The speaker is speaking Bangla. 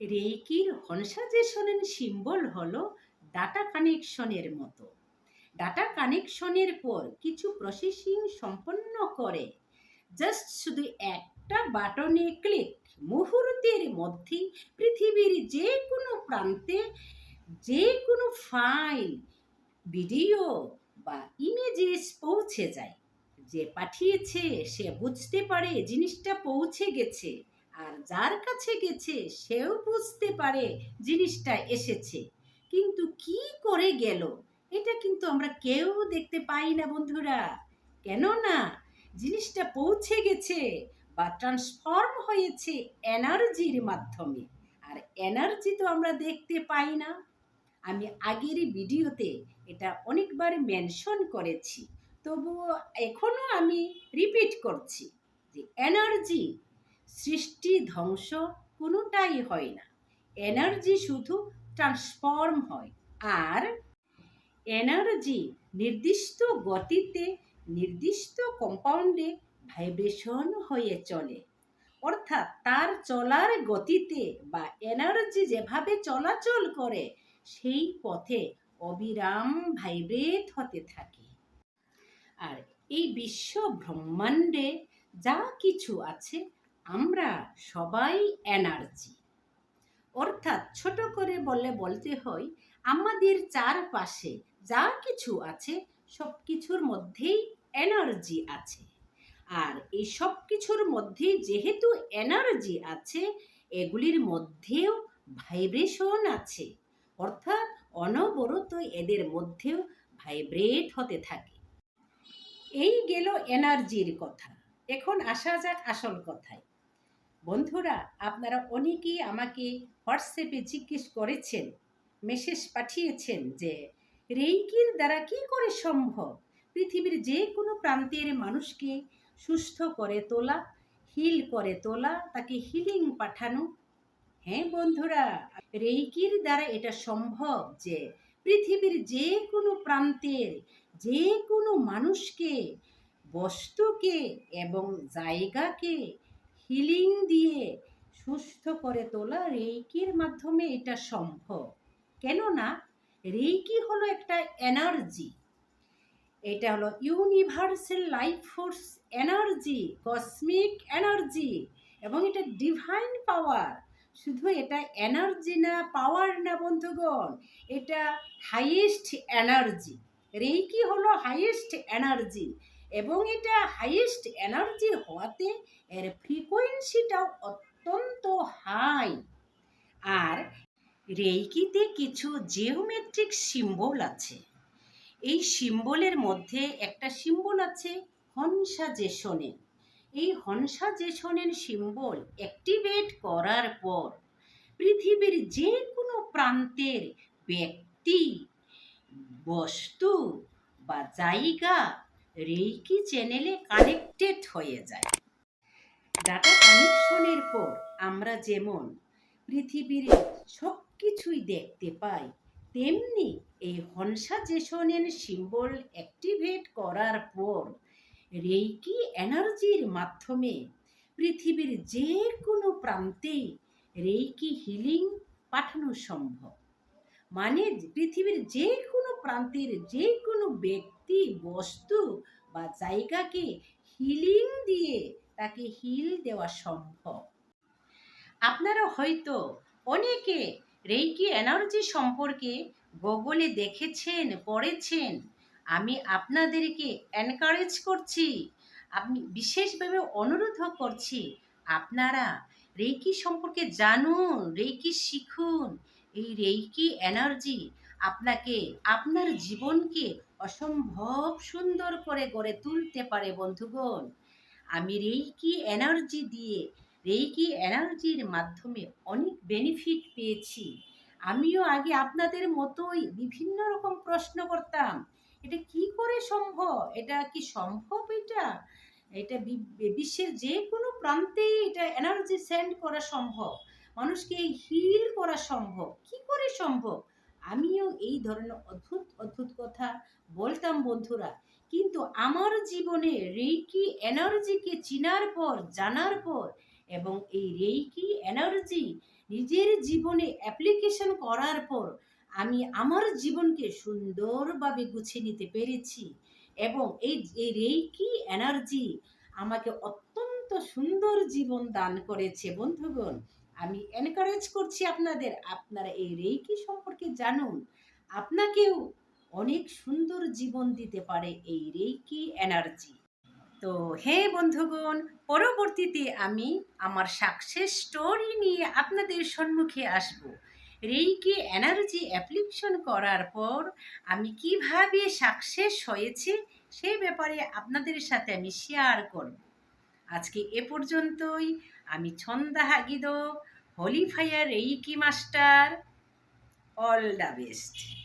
রেইকির হনসাজেশনের সিম্বল হলো ডাটা কানেকশনের মতো। ডাটা কানেকশনের পর কিছু প্রসেসিং সম্পন্ন করে জাস্ট শুধু একটা বাটনে ক্লিক, মুহূর্তের মধ্যেই পৃথিবীর যে কোনো প্রান্তে যে কোনো ফাইল, ভিডিও বা ইমেজেস পৌঁছে যায়। যে পাঠিয়েছে সে বুঝতে পারে জিনিসটা পৌঁছে গেছে, আর যার কাছে গেছে সেও বুঝতে পারে জিনিসটা এসেছে। কিন্তু কি করে গেল এটা কিন্তু আমরা কেউ দেখতে পাই না বন্ধুরা। কেননা জিনিসটা পৌঁছে গেছে বা ট্রান্সফর্ম হয়েছে এনার্জির মাধ্যমে, আর এনার্জি তো আমরা দেখতে পাই না। আমি আগের ভিডিওতে এটা অনেকবার মেনশন করেছি, তবুও এখনো আমি রিপিট করছি যে এনার্জি সৃষ্টি ধ্বংস কোনোটাই হয় না, এনার্জি শুধু ট্রান্সফর্ম হয়। আর এনার্জি নির্দিষ্ট গতিতে নির্দিষ্ট কম্পাউন্ডে ভাইব্রেশন হয়ে চলে, অর্থাৎ তার চলার গতিতে বা এনার্জি যেভাবে চলাচল করে সেই পথে অবিরাম ভাইব্রেট হতে থাকে। আর এই বিশ্ব ব্রহ্মাণ্ডে যা কিছু আছে আমরা সবাই এনার্জি। অর্থাৎ ছোট করে বলতে হয় আমাদের চারপাশে যা কিছু আছে সব কিছুর মধ্যেই এনার্জি আছে। আর এই সব কিছুর মধ্যে যেহেতু এনার্জি আছে, এগুলির মধ্যেও ভাইব্রেশন আছে, অর্থাৎ অনবরত এদের মধ্যেও ভাইব্রেট হতে থাকে। এই গেল এনার্জির কথা। এখন আসা যাক আসল কথায়। বন্ধুরা, আপনারা অনেকেই আমাকে হোয়াটসঅ্যাপে জিজ্ঞেস করেছেন, মেসেজ পাঠিয়েছেন যে রেইকির দ্বারা কি করে সম্ভব পৃথিবীর যে কোনো প্রান্তের মানুষকে সুস্থ করে তোলা, হিল করে তোলা, তাকে হিলিং পাঠানো। হ্যাঁ বন্ধুরা, রেইকির দ্বারা এটা সম্ভব যে পৃথিবীর যে কোনো প্রান্তের যে কোনো মানুষকে, বস্তুকে এবং জায়গাকে হিলিং দিয়ে সুস্থ করে তোলা রেইকির মাধ্যমে এটা সম্ভব। কেননা রেইকি হলো একটা এনার্জি, এটা হলো universal life force energy, cosmic energy, এবং এটা ডিভাইন পাওয়ার। শুধু এটা এনার্জি না, পাওয়ার না বন্ধুগণ, এটা হাইয়েস্ট এনার্জি। রেইকি হলো হাইয়েস্ট এনার্জি, এবং এটা হাইয়েস্ট এনার্জি হওয়াতে এর ফ্রিকোয়েন্সিটাও অত্যন্ত হাই। আর রেইকিতে কিছু জিওমেট্রিক সিম্বল আছে। এই সিম্বলের মধ্যে একটা সিম্বল আছে হনসাজেশনের। এই হনসাজেশনের সিম্বল অ্যাক্টিভেট করার পর পৃথিবীর যে কোনো প্রান্তের ব্যক্তি, বস্তু বা জায়গা রেইকি চ্যানেলে কানেক্টেড হয়ে যায়। ডাটা কানেকশনের পর আমরা যেমন পৃথিবীর সব কিছুই দেখতে পাই, তেমনি এই হনসাজেশনের সিম্বল অ্যাক্টিভেট করার পর রেইকি এনার্জির মাধ্যমে পৃথিবীর যে কোনো প্রান্তে রেইকি হিলিং পাঠানো সম্ভব। মানে পৃথিবীর যে কোনো প্রান্তের যে কোনো ব্যক্তি, বস্তু বা জায়গাকে হিলিং দিয়ে তাকে হিল দেওয়া সম্ভব। আপনারা হয়তো অনেকে রেইকি এনার্জি সম্পর্কে গুগলে দেখেছেন, পড়েছেন। আমি আপনাদেরকে এনকারেজ করছি, আমি বিশেষভাবে অনুরোধ করছি, আপনারা রেইকি সম্পর্কে জানুন, রেইকি শিখুন। এই রেইকি এনার্জি আপনাকে, আপনার জীবনকে অসম্ভব সুন্দর করে গড়ে তুলতে পারে বন্ধুগণ। আমি রেইকি এনার্জি দিয়ে, রেইকি এনার্জির মাধ্যমে অনেক বেনিফিট পেয়েছি। আমিও আগে আপনাদের মতোই বিভিন্ন রকম প্রশ্ন করতাম, এটা কি করে সম্ভব, এটা কি সম্ভব, এটা এটা বিশ্বের যে কোনো প্রান্তেই এটা এনার্জি সেন্ড করা সম্ভব, মানুষকে হিল করা সম্ভব, কি করে সম্ভব। আমিও এই ধরনের অদ্ভুত অদ্ভুত কথা বলতাম বন্ধুরা। কিন্তু আমার জীবনে রেইকি এনার্জিকে চিনার পর, জানার পর, এবং এই রেইকি এনার্জি নিজের জীবনে অ্যাপ্লিকেশন করার পর আমি আমার জীবনকে সুন্দরভাবে গুছিয়ে নিতে পেরেছি এবং এই এই রেইকি এনার্জি আমাকে অত্যন্ত সুন্দর জীবন দান করেছে। বন্ধুগণ, আমি এনকারেজ করছি আপনাদের, আপনারা এই রেইকি সম্পর্কে জানুন। আপনাকেও অনেক সুন্দর জীবন দিতে পারে এই রেইকি এনার্জি। তো হে বন্ধুগণ, পরবর্তীতে আমি আমার সাকসেস স্টোরি নিয়ে আপনাদের সম্মুখে আসব। রেইকি এনার্জি অ্যাপ্লিকেশন করার পর আমি কিভাবে সাকসেস হয়েছে সেই ব্যাপারে আপনাদের সাথে আমি শেয়ার করব। আজকে এ পর্যন্তই। আমি ছন্দা হাগিদো, holy fire reiki master. All the best.